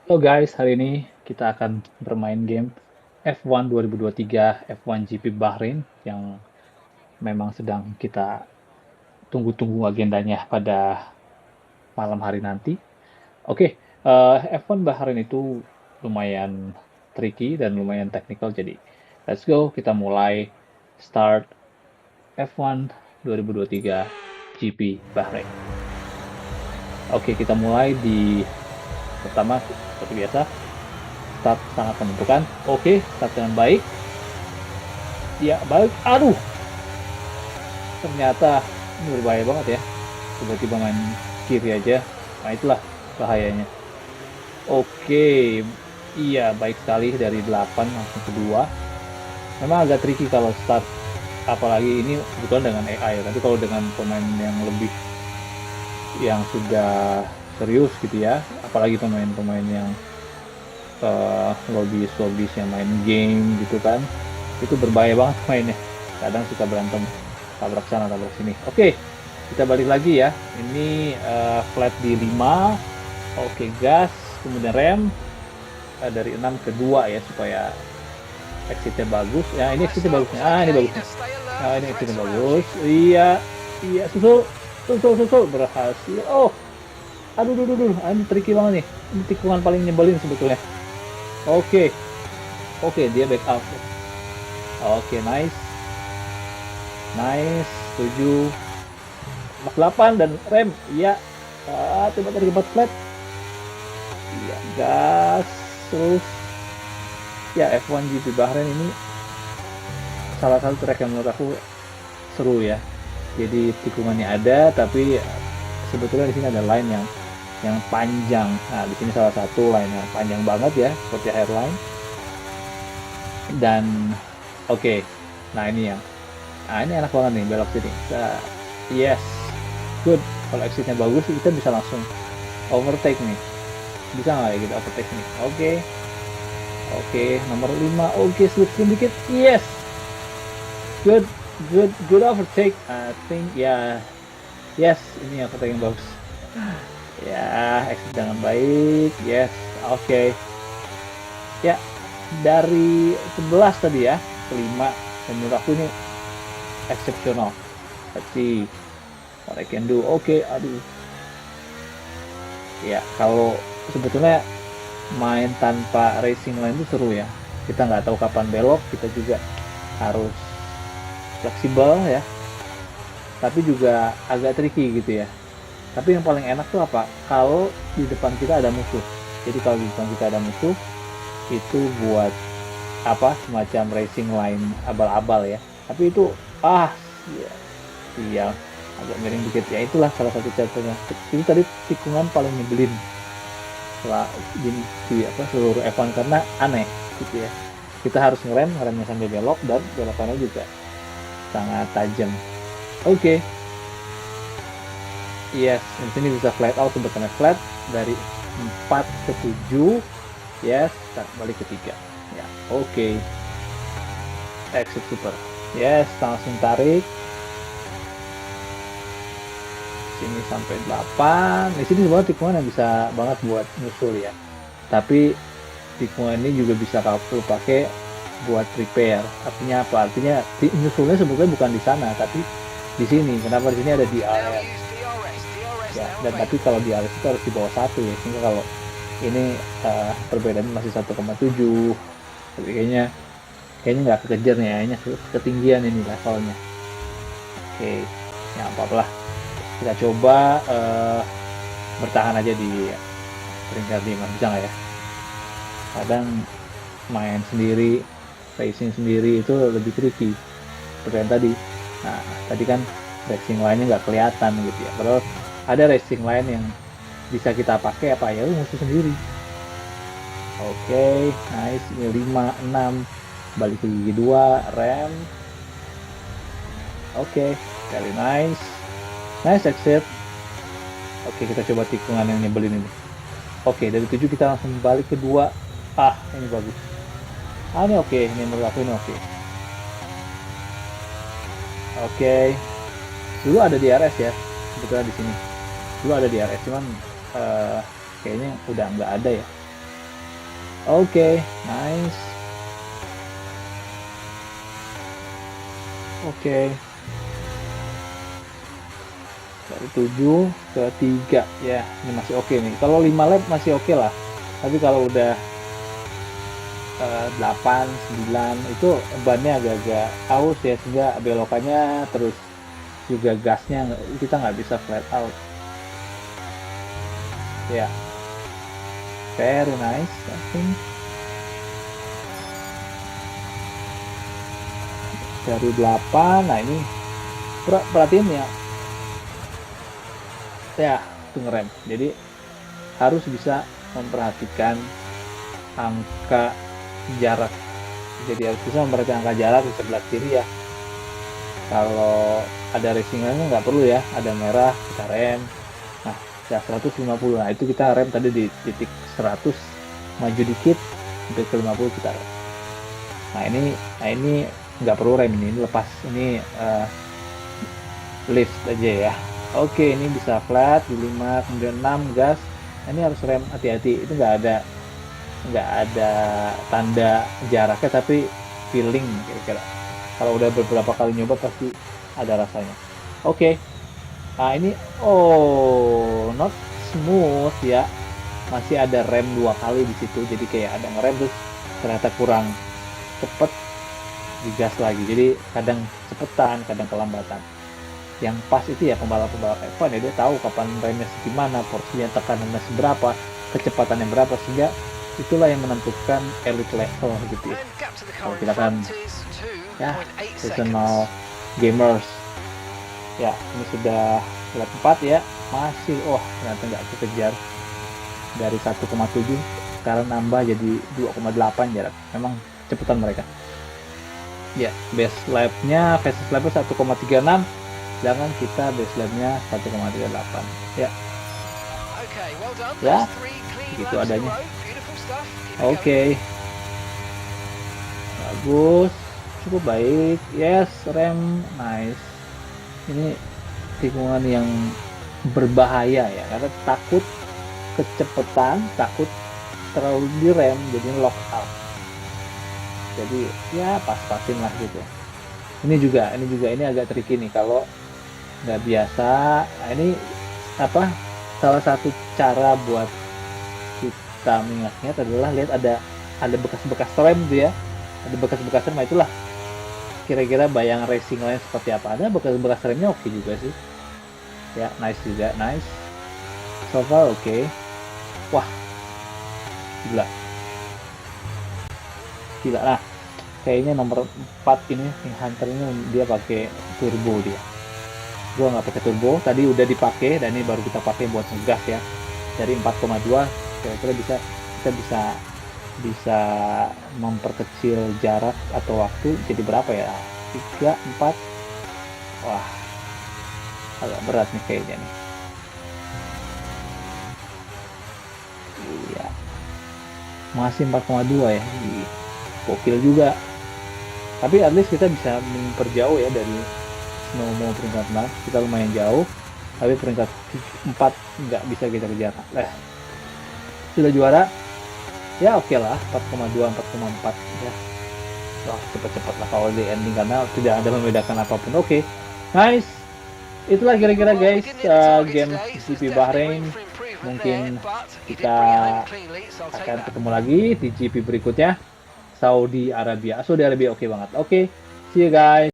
Halo guys, hari ini kita akan bermain game F1 2023 F1 GP Bahrain yang memang sedang kita tunggu-tunggu agendanya pada malam hari nanti. Oke, F1 Bahrain itu lumayan tricky dan lumayan technical, jadi let's go, kita mulai start F1 2023 GP Bahrain. Oke, kita mulai di pertama seperti biasa, start sangat menentukan. Oke, start dengan baik. Ya, baik. Aduh, ternyata ini berbahaya banget ya. Tiba-tiba main kiri aja. Nah, itulah bahayanya. Oke, iya baik sekali dari 8 langsung kedua. Memang agak tricky kalau start, apalagi ini kebetulan dengan AI ya. Tapi kalau dengan pemain yang lebih, yang sudah serius gitu ya, apalagi pemain-pemain yang lobis-lobis yang main game gitu kan, itu berbahaya banget mainnya. Kadang suka berantem, tabrak sana tabrak sini. Oke, kita balik lagi ya. Ini flat di 5. Oke, gas, kemudian rem, dari 6 ke 2 ya, supaya exitnya bagus. Ya, ini exitnya bagusnya. Ini bagusnya. Ini exitnya bagus. Iya, iya, susul, susul, susul, berhasil. Oh, aduh, aduh, aduh, ini tricky banget nih. Ini tikungan paling nyebelin sebetulnya. Oke, oke, dia backup. Oke, nice, nice, 7, 8 dan rem. Iya, coba tadi keempat flat. Iya, gas, terus ya F1 GP Bahrain ini salah satu track yang menurut aku seru ya. Jadi tikungannya ada, tapi sebetulnya di sini ada line yang panjang. Nah, di sini salah satu line yang panjang banget ya, seperti hairline. Dan oke, nah ini enak banget nih belok sini. Yes, good. Kalau exitnya bagus, kita bisa langsung overtake nih. Bisa nggak ya kita overtake nih? Oke, oke, nomor 5. Oke, slip sedikit. Yes, good, good, good overtake. I think ya, yes, ini overtake yang bagus. Ya, exit dengan baik. Yes, oke. Ya, dari 11 tadi ya, ke 5. Dan menurut aku ini exceptional. Let's see what I can do. Oke, aduh. Ya, kalau sebetulnya main tanpa racing line itu seru ya. Kita nggak tahu kapan belok, kita juga harus fleksibel ya. Tapi juga agak tricky gitu ya. Tapi yang paling enak tuh apa? Kalau di depan kita ada musuh. Jadi kalau di depan kita ada musuh, itu buat apa? Semacam racing line abal-abal ya. Tapi itu iya, iya agak miring dikit ya. Itulah salah satu contohnya. Itu tadi tikungan paling nyebelin setelah di apa seluruh F1 karena aneh gitu ya. Kita harus ngeremnya sambil belok dan belokannya juga sangat tajam. Oke, yes, di sini bisa flat out sebetulnya flat dari 4 ke 7. Yes, balik ke 3. Ya, oke. Exit super. Yes, langsung tarik sini sampai 8. Di sini sebenarnya tikungan yang bisa banget buat nyusul ya. Tapi tikungan ini juga bisa kamu pakai buat repair. Artinya apa? Artinya nyusulnya sebetulnya bukan di sana, tapi di sini. Kenapa di sini ada DRS? Ya, dan tapi kalau DRS itu harus di bawah 1 ya. Sehingga kalau ini perbedaannya masih 1,7. Tapi kayaknya nggak kekejar nih, kayaknya ketinggian ini levelnya. Oke, ya apa-apa lah. Kita coba bertahan aja di peringkat 5, bisa nggak ya? Kadang main sendiri, racing sendiri itu lebih tricky seperti yang tadi. Nah, tadi kan racing line-nya nggak kelihatan gitu ya. Padahal ada racing line yang bisa kita pakai apa ya, musuh sendiri. Oke, nice. Ini 5, 6, balik ke gigi 2, rem. Oke, very nice. Nice exit. Oke, kita coba tikungan yang nyebelin ini. Oke, dari 7 kita langsung balik ke 2. Ini bagus. Ini oke, ini menurut aku ini oke. Oke. Dulu ada di RS ya, sebetulnya di sini. Dulu ada di RS, cuman kayaknya udah nggak ada ya. Oke, nice. Oke, dari 7 ke 3 ya, ini masih oke nih. Kalau 5 lap masih oke lah. Tapi kalau udah 8, 9 itu bannya agak-agak aus ya, sehingga belokannya terus juga gasnya kita nggak bisa flat out. Ya, very nice, I think. Dari 8, nah ini perhatiin ya, itu ngerem. Jadi harus bisa memperhatikan angka jarak. Jadi harus bisa memperhatikan angka jarak di sebelah kiri ya. Kalau ada racing line nggak perlu ya, ada merah kita rem. Nah, ya 150. Nah, itu kita rem tadi di titik 100, maju dikit sampai ke 50 kita rem. Nah, ini nggak perlu rem, ini lepas, ini lift aja ya. Oke, ini bisa flat di 5, kemudian 6 gas. Nah, ini harus rem hati-hati, itu nggak ada tanda jaraknya, tapi feeling kira-kira. Kalau udah beberapa kali nyoba pasti ada rasanya. Oke. Nah, ini not smooth ya. Masih ada rem 2 kali di situ. Jadi kayak ada ngerem terus ternyata kurang cepet, digas lagi. Jadi kadang cepetan, kadang kelambatan. Yang pas itu ya pembalap-pembalap F1 ya, dia tahu kapan remnya segimana, porsinya, tekanannya seberapa, kecepatannya berapa, sehingga itulah yang menentukan elite level gitu ya. Kalau kita kan ya seasonal gamers ya, ini sudah lap 4 ya, masih ternyata nggak kekejar. Dari 1,7 sekarang nambah jadi 2,8 jarak. Memang cepetan mereka ya. Base lapnya fastest lapnya 1,36, sedangkan kita base lapnya 1,38 ya. Ya gitu adanya. Oke, bagus, cukup baik. Yes, rem nice. Ini tikungan yang berbahaya ya, karena takut kecepatan, takut terlalu direm jadi lock out. Jadi ya pas-pasin lah gitu. Ini juga ini agak tricky nih kalau nggak biasa. Nah, ini salah satu cara buat kita mengingatnya adalah lihat ada bekas-bekas rem tuh ya, ada bekas-bekas rem. Nah, itulah kira-kira bayang racing line seperti apa. Ada bekas-bekas remnya oke juga sih ya, nice juga, nice so far. Oke. Wah, gila. Nah, kayaknya nomor 4 ini yang Hunter ini dia pakai turbo dia. Gua nggak pakai turbo, tadi udah dipakai dan ini baru kita pakai buat ngegas ya. Dari 4,2 kira-kira kita bisa memperkecil jarak atau waktu jadi berapa ya? 3, 4. Wah, agak berat nih kayaknya nih. Iya, masih 4,2 ya. Gokil juga. Tapi at least kita bisa memperjauh ya dari Snowmo peringkat 6. Kita lumayan jauh. Tapi peringkat 4 nggak bisa kita kejar. Sudah juara. Ya oke lah, 4,2, 4,4 ya. Wah, cepet-cepet lah kalau di ending karena tidak ada membedakan apapun. Oke, nice. Itulah kira-kira guys game GP Bahrain. Mungkin kita akan ketemu lagi di GP berikutnya. Saudi Arabia oke banget. Oke, see you guys.